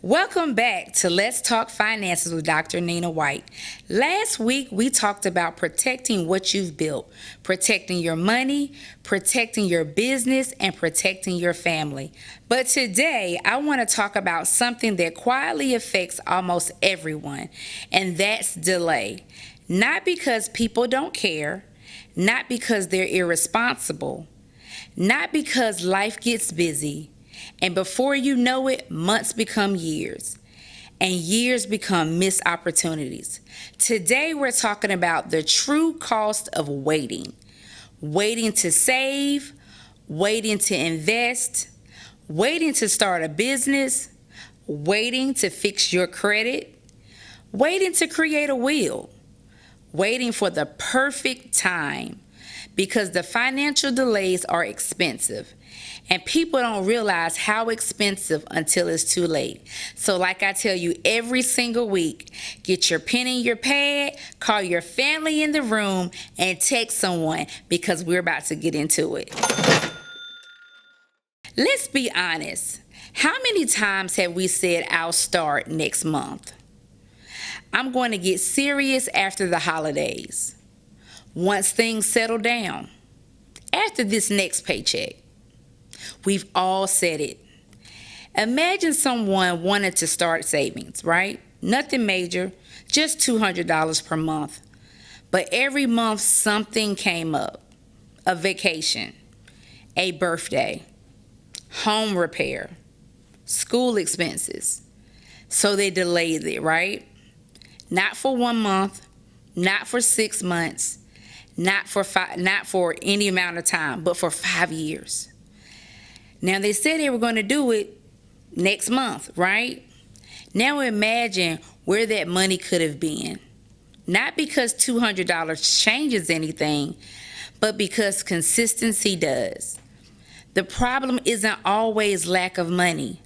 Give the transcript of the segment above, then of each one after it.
Welcome back to Let's Talk Finances with Dr. Nina White. Last week, we talked about protecting what you've built, protecting your money, protecting your business, and protecting your family. But today, I want to talk about something that quietly affects almost everyone, and that's delay. Not because people don't care, not because they're irresponsible, not because life gets busy, and before you know it, months become years, and years become missed opportunities. Today, we're talking about the true cost of waiting. Waiting to save, waiting to invest, waiting to start a business, waiting to fix your credit, waiting to create a will, waiting for the perfect time, because the financial delays are expensive. And people don't realize how expensive until it's too late. So like I tell you every single week, get your pen and your pad, call your family in the room, and text someone because we're about to get into it. Let's be honest. How many times have we said, I'll start next month? I'm going to get serious after the holidays. Once things settle down. After this next paycheck. We've all said it. Imagine someone wanted to start savings, right? Nothing major, just $200 per month. But every month something came up. A vacation, a birthday, home repair, school expenses. So they delayed it, right? Not for 1 month, not for 6 months, not for any amount of time, but for 5 years. Now, they said they were going to do it next month, right? Now imagine where that money could have been. Not because $200 changes anything, but because consistency does. The problem isn't always lack of money.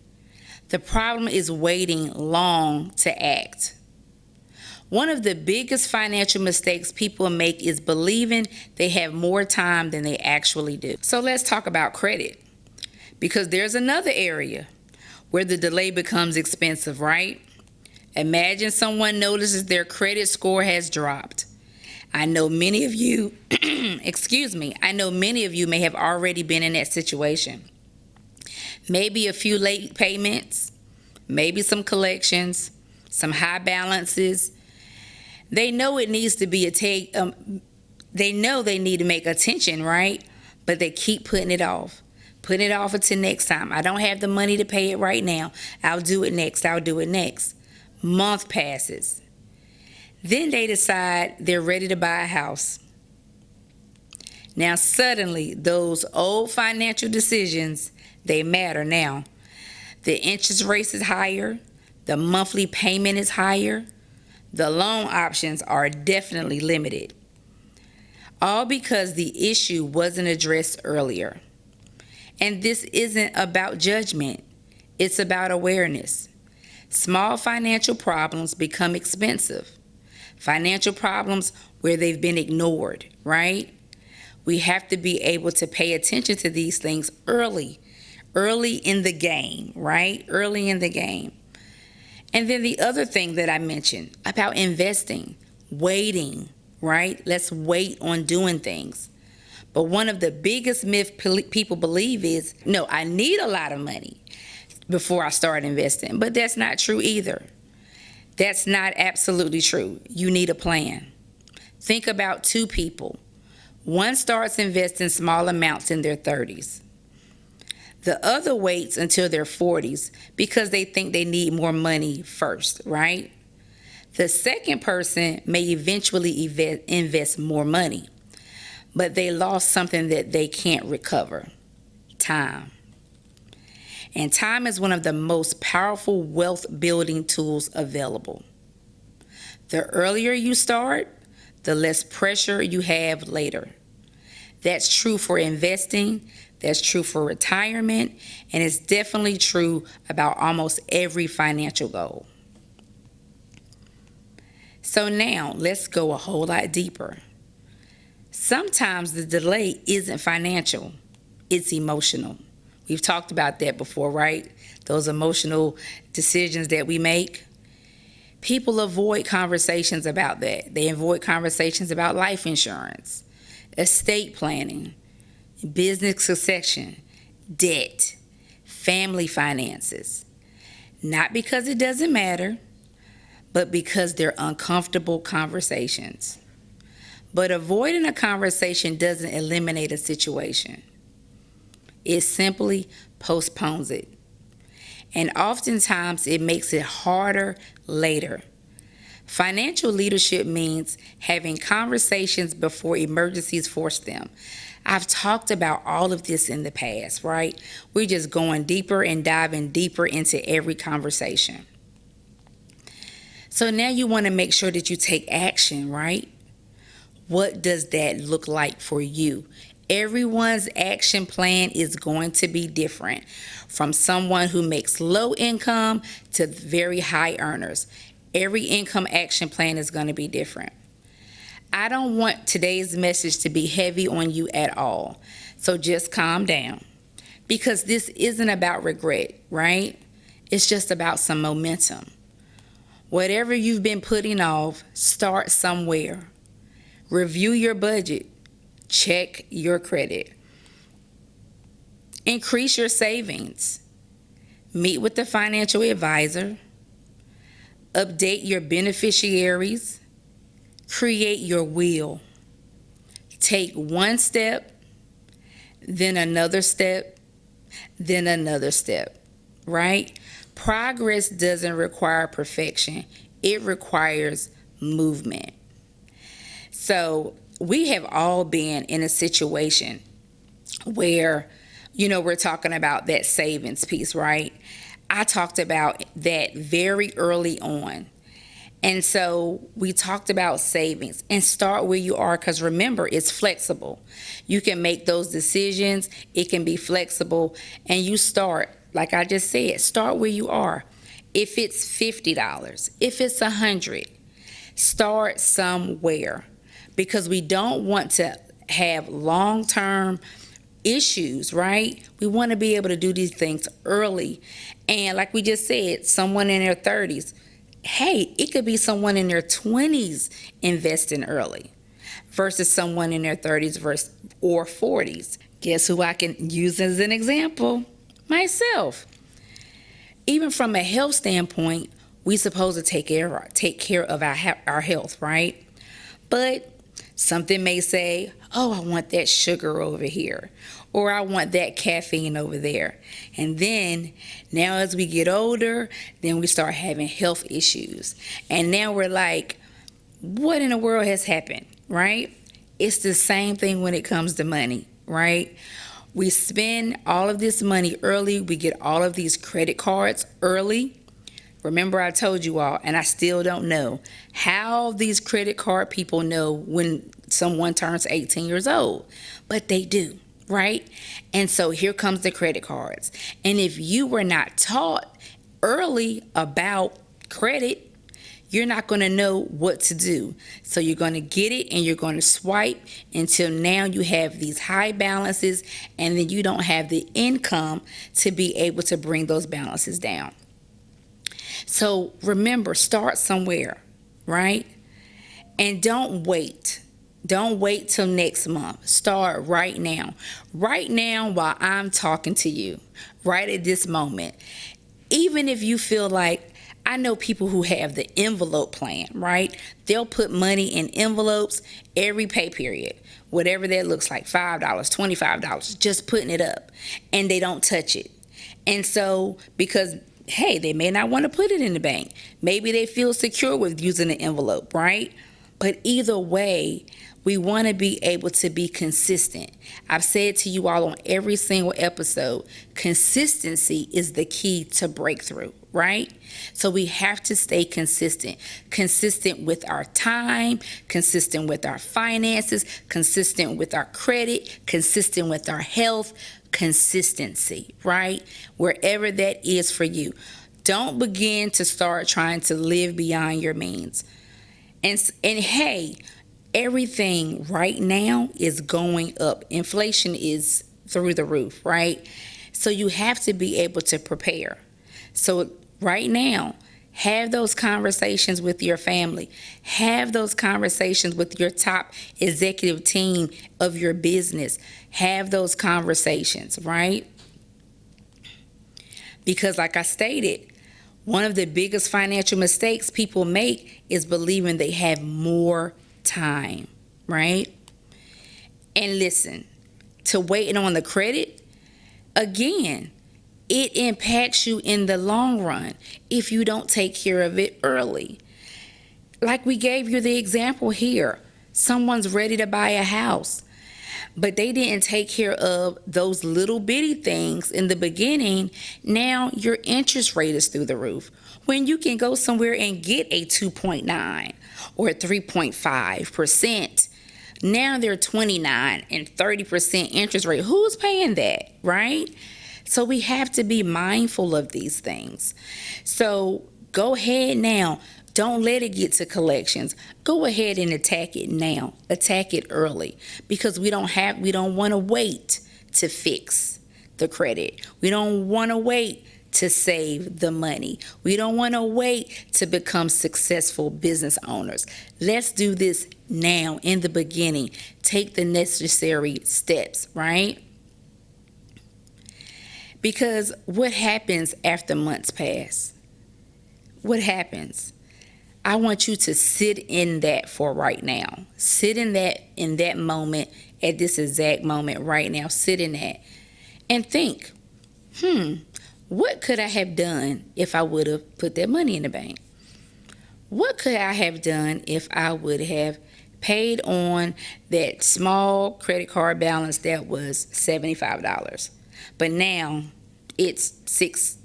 The problem is waiting long to act. One of the biggest financial mistakes people make is believing they have more time than they actually do. So let's talk about credit. Because there's another area where the delay becomes expensive, right? Imagine someone notices their credit score has dropped. I know many of you, I know many of you may have already been in that situation. Maybe a few late payments, maybe some collections, some high balances. They know it needs to be they know they need to make attention, right? But they keep putting it off. Put it off until next time. I don't have the money to pay it right now. I'll do it next. Month passes. Then they decide they're ready to buy a house. Now suddenly, those old financial decisions, they matter now. The interest rate is higher. The monthly payment is higher. The loan options are definitely limited. All because the issue wasn't addressed earlier. And this isn't about judgment. It's about awareness. Small financial problems become expensive. Financial problems where they've been ignored, right? We have to be able to pay attention to these things early in the game, right? Early in the game. And then the other thing that I mentioned about investing, waiting, right? Let's wait on doing things. But one of the biggest myths people believe is, no, I need a lot of money before I start investing. But that's not true either. That's not absolutely true. You need a plan. Think about two people. One starts investing small amounts in their 30s. The other waits until their 40s because they think they need more money first, right? The second person may eventually invest more money. But they lost something that they can't recover, time. And time is one of the most powerful wealth building tools available. The earlier you start, the less pressure you have later. That's true for investing, that's true for retirement, and it's definitely true about almost every financial goal. So now let's go a whole lot deeper. Sometimes the delay isn't financial, it's emotional. We've talked about that before, right? Those emotional decisions that we make. People avoid conversations about that. They avoid conversations about life insurance, estate planning, business succession, debt, family finances. Not because it doesn't matter, but because they're uncomfortable conversations. But avoiding a conversation doesn't eliminate a situation. It simply postpones it. And oftentimes it makes it harder later. Financial leadership means having conversations before emergencies force them. I've talked about all of this in the past, right? We're just going deeper and diving deeper into every conversation. So now you want to make sure that you take action, right? What does that look like for you? Everyone's action plan is going to be different, from someone who makes low income to very high earners. Every income action plan is going to be different. I don't want today's message to be heavy on you at all. So just calm down, because this isn't about regret, right? It's just about some momentum. Whatever you've been putting off, start somewhere. Review your budget. Check your credit. Increase your savings. Meet with the financial advisor. Update your beneficiaries. Create your will. Take one step, then another step, then another step, right? Progress doesn't require perfection. It requires movement. So we have all been in a situation where, we're talking about that savings piece, right? I talked about that very early on. And so we talked about savings, and start where you are, because remember, it's flexible. You can make those decisions. It can be flexible, and you start, like I just said, start where you are. If it's $50, if it's $100, start somewhere, because we don't want to have long-term issues, right? We want to be able to do these things early. And like we just said, someone in their 30s, hey, it could be someone in their 20s investing early versus someone in their 30s or 40s. Guess who I can use as an example? Myself. Even from a health standpoint, we're supposed to take care of our health, right? But something may say, oh, I want that sugar over here, or I want that caffeine over there. And then now as we get older, then we start having health issues. And now we're like, what in the world has happened, right? It's the same thing when it comes to money, right? We spend all of this money early. We get all of these credit cards early. Remember, I told you all, and I still don't know how these credit card people know when someone turns 18 years old, but they do, right? And so here comes the credit cards. And if you were not taught early about credit, you're not going to know what to do. So you're going to get it and you're going to swipe until now you have these high balances, and then you don't have the income to be able to bring those balances down. So remember, start somewhere, right? And don't wait. Don't wait till next month. Start right now. Right now, while I'm talking to you, right at this moment. Even if you feel like, I know people who have the envelope plan, right? They'll put money in envelopes every pay period, whatever that looks like, $5, $25, just putting it up, and they don't touch it. And so, because hey, they may not want to put it in the bank. Maybe they feel secure with using an envelope, right? But either way, we want to be able to be consistent. I've said to you all on every single episode, consistency is the key to breakthrough, right? So we have to stay consistent with our time, consistent with our finances, consistent with our credit, consistent with our health. Consistency, right? Wherever that is for you. Don't begin to start trying to live beyond your means. And hey, everything right now is going up. Inflation is through the roof, right? So you have to be able to prepare. So right now, have those conversations with your family. Have those conversations with your top executive team of your business. Have those conversations, right? Because like I stated, one of the biggest financial mistakes people make is believing they have more time, right? And listen, to waiting on the credit, again, it impacts you in the long run if you don't take care of it early. Like we gave you the example here. Someone's ready to buy a house, but they didn't take care of those little bitty things in the beginning. Now your interest rate is through the roof. When you can go somewhere and get a 2.9 or 3.5%, now they're 29 and 30% interest rate. Who's paying that, right? So we have to be mindful of these things. So go ahead now. Don't let it get to collections. Go ahead and attack it now. Attack it early, because we don't want to wait to fix the credit. We don't want to wait to save the money. We don't want to wait to become successful business owners. Let's do this now in the beginning. Take the necessary steps, right? Because what happens after months pass? What happens? I want you to sit in that for right now. Sit in that moment, at this exact moment right now. Sit in that and think, what could I have done if I would have put that money in the bank? What could I have done if I would have paid on that small credit card balance that was $75? But now it's $600,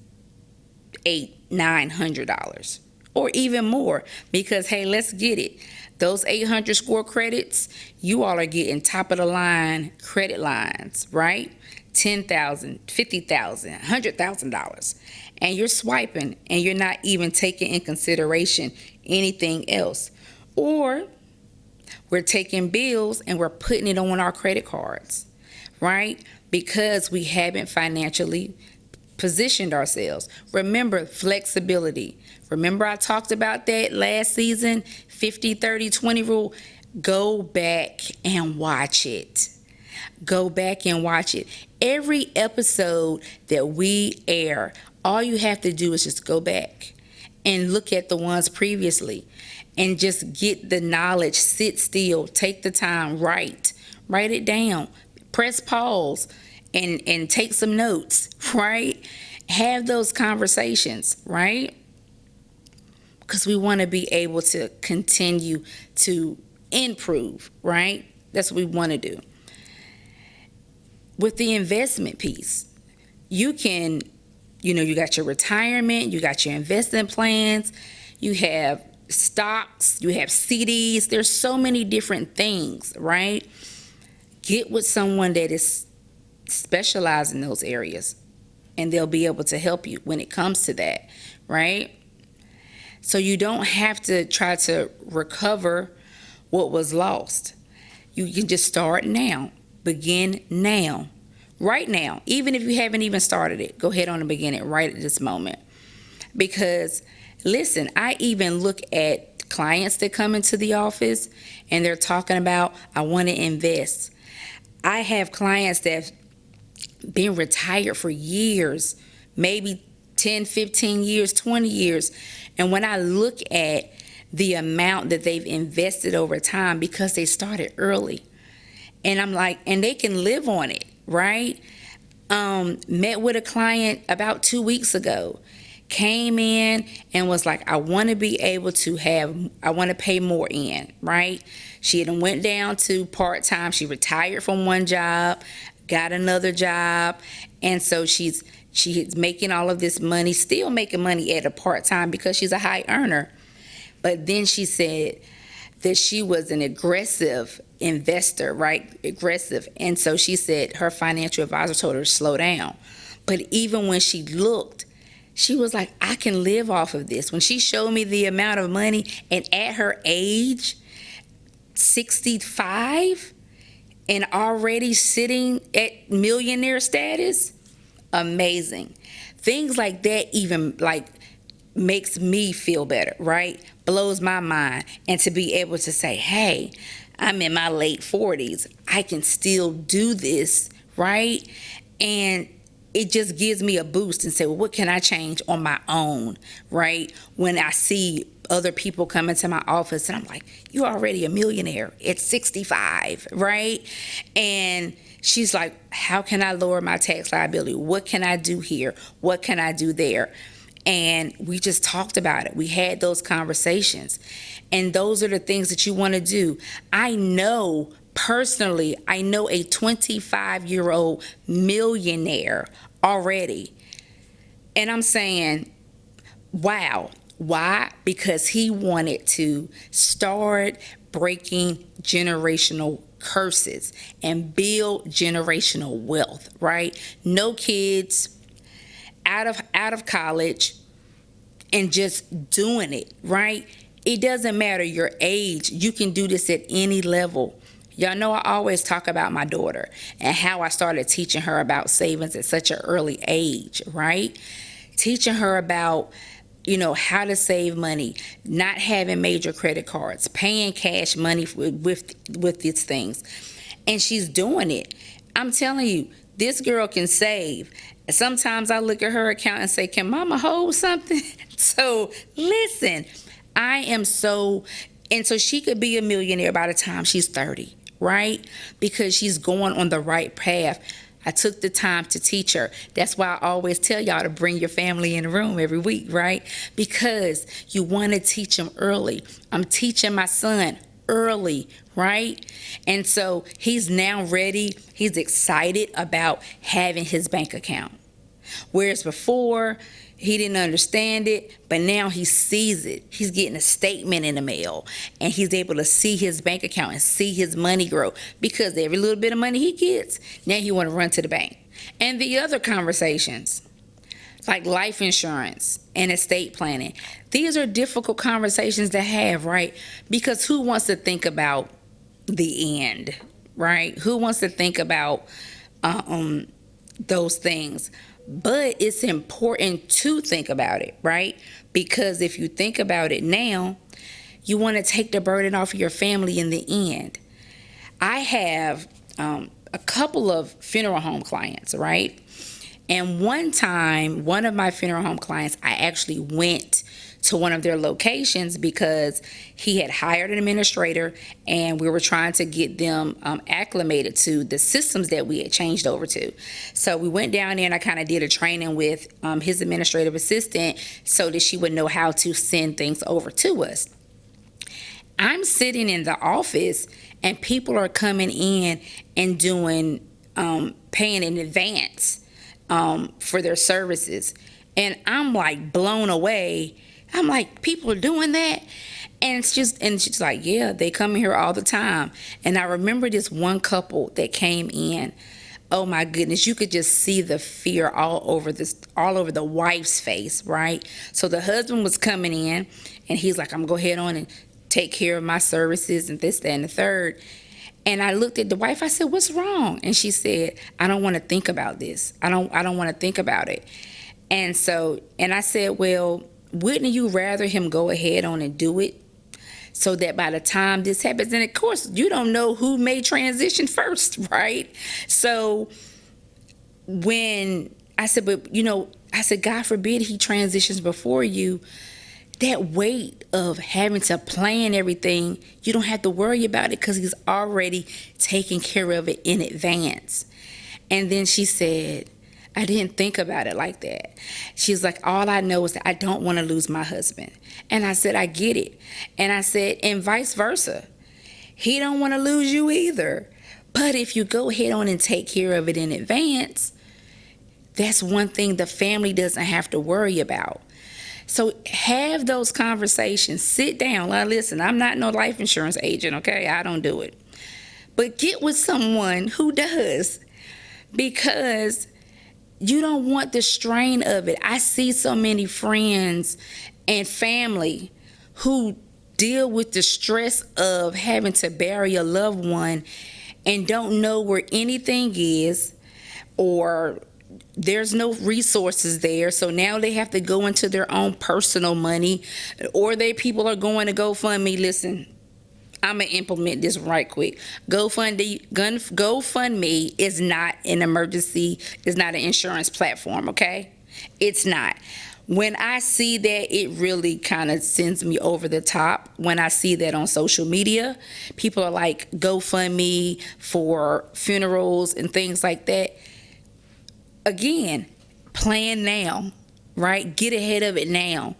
$800, $900. Or even more, because hey, let's get it. Those 800 score credits, you all are getting top of the line credit lines, right? $10,000, $50,000, $100,000. And you're swiping and you're not even taking in consideration anything else. Or we're taking bills and we're putting it on our credit cards, right? Because we haven't financially positioned ourselves. Remember, flexibility. Remember I talked about that last season, 50-30-20 rule. Go back and watch it. Go back and watch it. Every episode that we air, all you have to do is just go back and look at the ones previously and just get the knowledge. Sit still, take the time, write it down, press pause and take some notes, right? Have those conversations, right? Because we want to be able to continue to improve, right? That's what we want to do. With the investment piece, you can, you got your retirement, you got your investment plans, you have stocks, you have CDs. There's so many different things, right? Get with someone that is specialized in those areas, and they'll be able to help you when it comes to that, right? So you don't have to try to recover what was lost. You can just start now. Begin now. Right now. Even if you haven't even started it, go ahead on and begin it right at this moment. Because, listen, I even look at clients that come into the office and they're talking about, I want to invest. I have clients that have been retired for years, maybe 10, 15 years, 20 years. And when I look at the amount that they've invested over time, because they started early, and I'm like, and they can live on it, right? Met with a client about 2 weeks ago, came in and was like, I want to pay more in, right? She had went down to part-time. She retired from one job, got another job. And so she's making all of this money, still making money at a part-time because she's a high earner. But then she said that she was an aggressive investor, right? Aggressive. And so she said her financial advisor told her to slow down. But even when she looked, she was like, I can live off of this. When she showed me the amount of money, and at her age, 65, and already sitting at millionaire status, Amazing. Things like that even like makes me feel better, right? Blows my mind. And to be able to say, hey, I'm in my late 40s. I can still do this, right? And it just gives me a boost and say, well, what can I change on my own, right? When I see other people come into my office and I'm like, you're already a millionaire at 65, right? And she's like, how can I lower my tax liability? What can I do here? What can I do there? And we just talked about it. We had those conversations. And those are the things that you want to do. I know personally, I know a 25-year-old millionaire already. And I'm saying, wow. Why? Because he wanted to start breaking generational curses and build generational wealth, right? No kids, out of college, and just doing it, right? It doesn't matter your age. You can do this at any level. Y'all know I always talk about my daughter and how I started teaching her about savings at such an early age, right? Teaching her about, how to save money, not having major credit cards, paying cash money with these things. And she's doing it. I'm telling you, this girl can save. Sometimes I look at her account and say, can mama hold something? So listen, and so she could be a millionaire by the time she's 30, right? Because she's going on the right path. I took the time to teach her. That's why I always tell y'all to bring your family in the room every week, right? Because you want to teach them early. I'm teaching my son early, right? And so he's now ready. He's excited about having his bank account. Whereas before, he didn't understand it, but now he sees it. He's getting a statement in the mail, and he's able to see his bank account and see his money grow, because every little bit of money he gets, now he want to run to the bank. And the other conversations, like life insurance and estate planning, these are difficult conversations to have, right? Because who wants to think about the end, right? Who wants to think about those things? But it's important to think about it, right? Because if you think about it now, you want to take the burden off of your family in the end. I have a couple of funeral home clients, right? And one time, one of my funeral home clients, I actually went to one of their locations because he had hired an administrator, and we were trying to get them acclimated to the systems that we had changed over to. So we went down there and I kind of did a training with his administrative assistant so that she would know how to send things over to us. I'm sitting in the office and people are coming in and doing paying in advance for their services. And I'm like blown away. I'm like, people are doing that? And she's like, yeah, they come in here all the time. And I remember this one couple that came in. Oh my goodness, you could just see the fear all over the wife's face, right? So the husband was coming in and he's like, I'm gonna go ahead on and take care of my services and this, that, and the third. And I looked at the wife, I said, what's wrong? And she said, I don't want to think about this. I don't want to think about it. And I said, well, wouldn't you rather him go ahead on and do it so that by the time this happens, and of course, you don't know who may transition first, right? So when I said, God forbid he transitions before you, that weight of having to plan everything, you don't have to worry about it because he's already taking care of it in advance. And then she said, I didn't think about it like that. She's like, all I know is that I don't want to lose my husband. And I said, I get it. And I said, and vice versa. He don't want to lose you either. But if you go ahead on and take care of it in advance, that's one thing the family doesn't have to worry about. So have those conversations. Sit down. Now, listen, I'm not no life insurance agent, okay? I don't do it. But get with someone who does, because you don't want the strain of it. I see so many friends and family who deal with the stress of having to bury a loved one and don't know where anything is, or there's no resources there, so now they have to go into their own personal money, or they people are going to GoFundMe. Listen, I'm gonna implement this right quick. GoFundMe is not an emergency, is not an insurance platform, okay? It's not. When I see that, it really kind of sends me over the top. When I see that on social media, people are like, GoFundMe for funerals and things like that. Again, plan now, right? Get ahead of it now.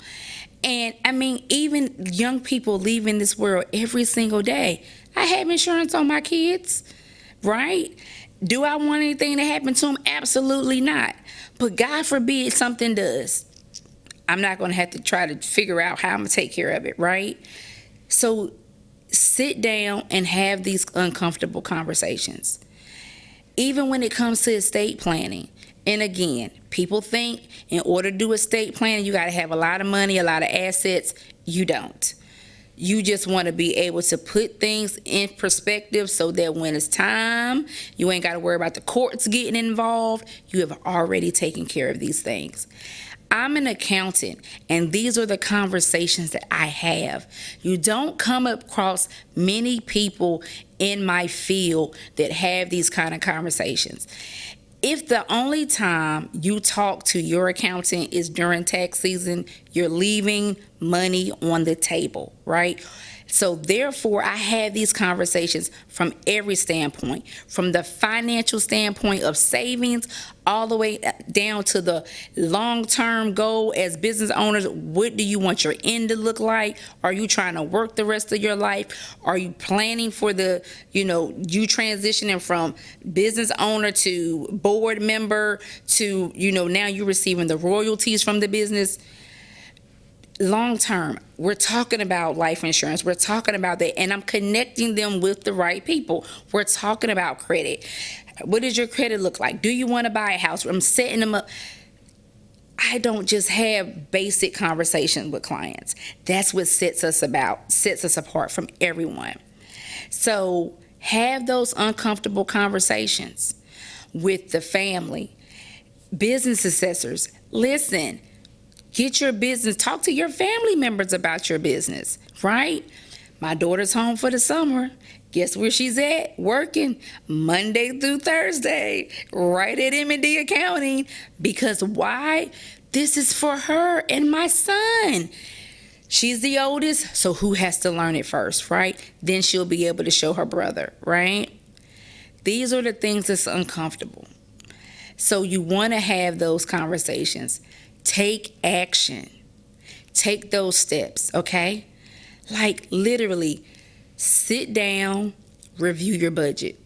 And I mean, even young people leaving this world every single day. I have insurance on my kids, right? Do I want anything to happen to them? Absolutely not. But God forbid something does. I'm not going to have to try to figure out how I'm going to take care of it, right? So sit down and have these uncomfortable conversations. Even when it comes to estate planning. And again, people think in order to do estate planning, you got to have a lot of money, a lot of assets. You don't. You just want to be able to put things in perspective so that when it's time, you ain't got to worry about the courts getting involved. You have already taken care of these things. I'm an accountant, and these are the conversations that I have. You don't come across many people in my field that have these kind of conversations. If the only time you talk to your accountant is during tax season, you're leaving money on the table, right? So therefore, I have these conversations from every standpoint, from the financial standpoint of savings all the way down to the long-term goal as business owners. What do you want your end to look like? Are you trying to work the rest of your life? Are you planning for the, you transitioning from business owner to board member to, now you're receiving the royalties from the business? Long term, we're talking about life insurance. We're talking about that, and I'm connecting them with the right people. We're talking about credit. What does your credit look like? Do you want to buy a house? I'm setting them up. I don't just have basic conversations with clients. That's what sets us apart from everyone. So have those uncomfortable conversations with the family. Business assessors, listen. Get your business, talk to your family members about your business, right? My daughter's home for the summer. Guess where she's at? Working Monday through Thursday, right at M&D Accounting. Because why? This is for her and my son. She's the oldest, so who has to learn it first, right? Then she'll be able to show her brother, right? These are the things that's uncomfortable. So you want to have those conversations. Take action. Take those steps, okay? Like literally sit down, review your budget.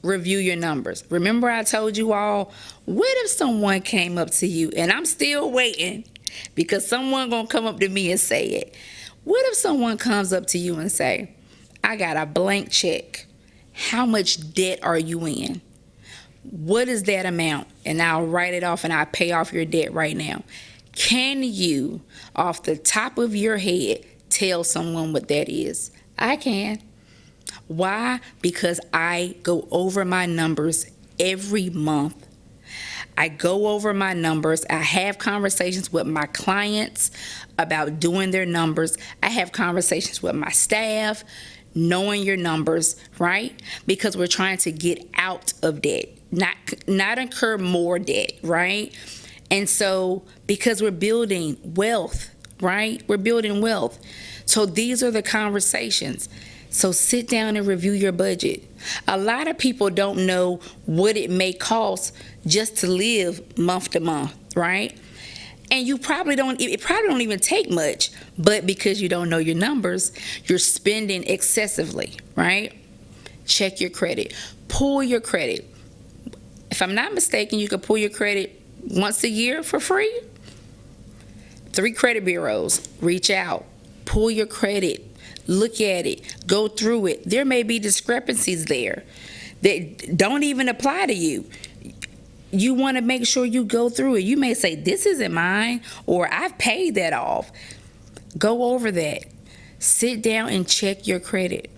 Review your numbers. Remember I told you all, what if someone came up to you, and I'm still waiting because someone gonna come up to me and say it. What if someone comes up to you and say, I got a blank check. How much debt are you in? What is that amount? And I'll write it off and I'll pay off your debt right now. Can you, off the top of your head, tell someone what that is? I can. Why? Because I go over my numbers every month. I go over my numbers. I have conversations with my clients about doing their numbers. I have conversations with my staff, knowing your numbers, right? Because we're trying to get out of debt. Not incur more debt, right? And so because we're building wealth, right? We're building wealth. So these are the conversations. So sit down and review your budget. A lot of people don't know what it may cost just to live month to month, right? And it probably don't even take much, but because you don't know your numbers, you're spending excessively, right? Check your credit. Pull your credit. If I'm not mistaken, you can pull your credit once a year for free. 3 credit bureaus. Reach out. Pull your credit. Look at it. Go through it. There may be discrepancies there that don't even apply to you. You want to make sure you go through it. You may say, this isn't mine, or I've paid that off. Go over that. Sit down and check your credit.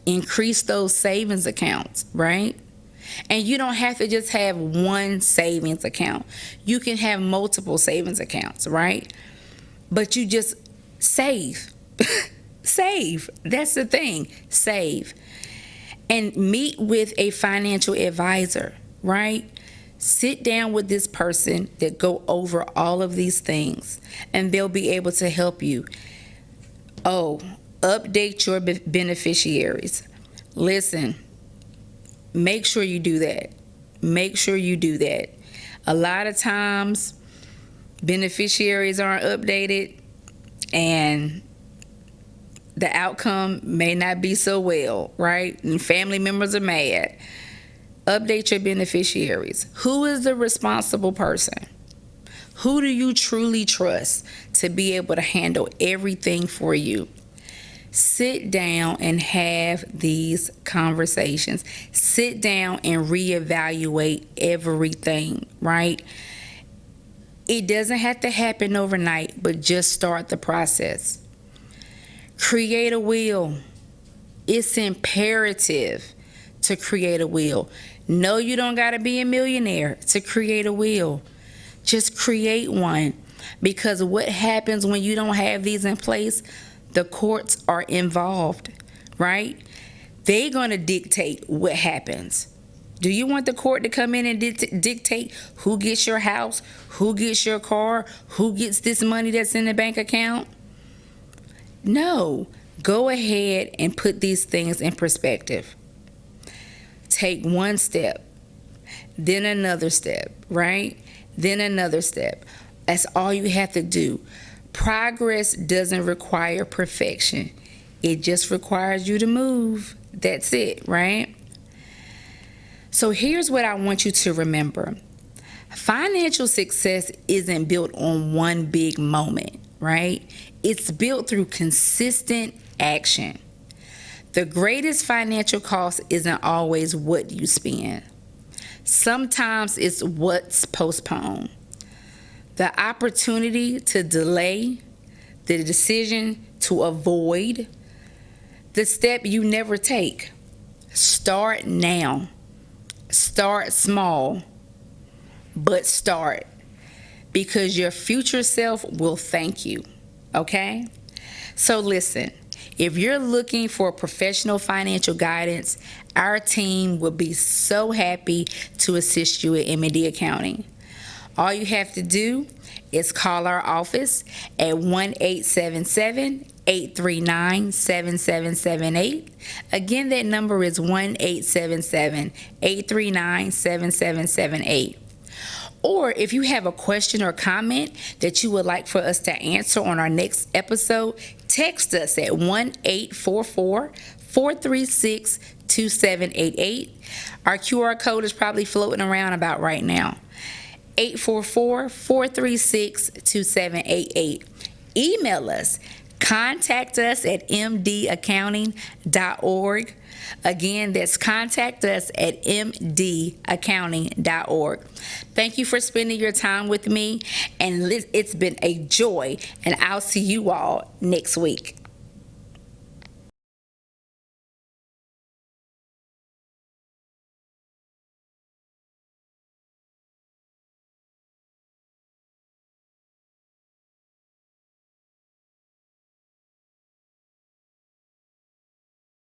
Increase those savings accounts, right? And you don't have to just have one savings account. You can have multiple savings accounts, right? But you just save. Save. That's the thing. Save. And meet with a financial advisor, right? Sit down with this person that go over all of these things, and they'll be able to help you. Oh, update your beneficiaries. Listen, make sure you do that. Make sure you do that. A lot of times, beneficiaries aren't updated, and the outcome may not be so well, right? And family members are mad. Update your beneficiaries. Who is the responsible person? Who do you truly trust to be able to handle everything for you? Sit down and have these conversations. Sit down and reevaluate everything, right? It doesn't have to happen overnight, but just start the process. Create a will. It's imperative to create a will. No, you don't got to be a millionaire to create a will. Just create one, because what happens when you don't have these in place? The courts are involved, right? They're going to dictate what happens. Do you want the court to come in and dictate who gets your house, who gets your car, who gets this money that's in the bank account? No. Go ahead and put these things in perspective. Take one step, then another step, right? Then another step. That's all you have to do. Progress doesn't require perfection. It just requires you to move. That's it, right? So here's what I want you to remember. Financial success isn't built on one big moment, right? It's built through consistent action. The greatest financial cost isn't always what you spend. Sometimes it's what's postponed. The opportunity to delay, the decision to avoid, the step you never take. Start now. Start small, but start, because your future self will thank you, okay? So listen, if you're looking for professional financial guidance, our team would be so happy to assist you at M&D Accounting. All you have to do is call our office at 1-877-839-7778. Again, that number is 1-877-839-7778. Or if you have a question or comment that you would like for us to answer on our next episode, text us at 1-844-436-2788. Our QR code is probably floating around about right now. 844-436-2788. Email us. Contact us at mdaccounting.org. Again, that's contact us at mdaccounting.org. Thank you for spending your time with me, and it's been a joy, and I'll see you all next week.